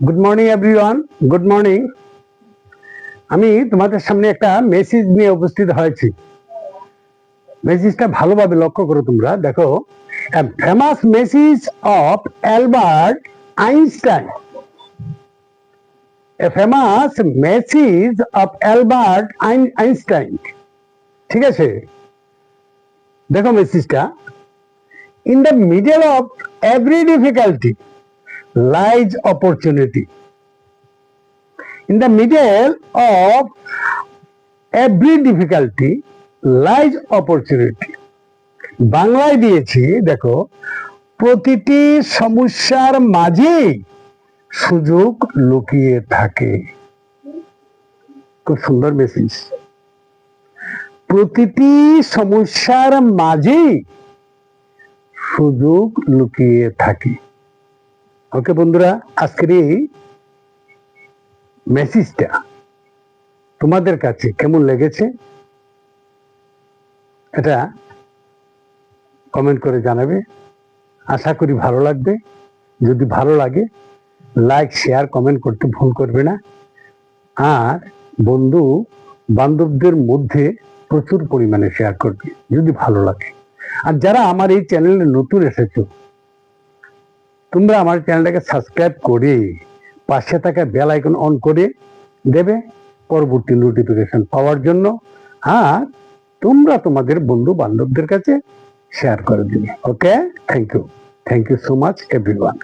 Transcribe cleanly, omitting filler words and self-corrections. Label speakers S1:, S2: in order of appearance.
S1: Good morning everyone, good morning. আমি তোমাদের সামনে একটা মেসেজ নিয়ে উপস্থিত হয়েছি। মেসেজটা ভালোভাবে লক্ষ্য করো, তোমরা দেখো। Famous message of Albert Einstein. A famous message of Albert Einstein. ঠিক আছে, দেখো মেসেজটা। In the middle of every difficulty lies opportunity. In the middle of every difficulty lies opportunity. বাংলায় দিয়েছি, দেখো, প্রতিটি সমস্যার মাঝেই সুযোগ লুকিয়ে থাকে। খুব সুন্দর মেসেজ। প্রতিটি সমস্যার মাঝেই সুযোগ লুকিয়ে থাকে। ওকে বন্ধুরা, আজকের এই মেসেজটা তোমাদের কাছে কেমন লেগেছে এটা কমেন্ট করে জানাবে। আশা করি ভালো লাগবে। যদি ভালো লাগে লাইক, শেয়ার, কমেন্ট করতে ভুল করবে না। আর বন্ধু বান্ধবদের মধ্যে প্রচুর পরিমাণে শেয়ার করবে যদি ভালো লাগে। আর যারা আমার এই চ্যানেলে নতুন এসেছো, তোমরা আমার চ্যানেলটাকে সাবস্ক্রাইব করে পাশে থাকা বেল আইকন অন করে দেবে পরবর্তী নোটিফিকেশন পাওয়ার জন্য। আর তোমরা তোমাদের বন্ধু বান্ধবদের কাছে শেয়ার করে দিবে। Okay, thank you so much everyone.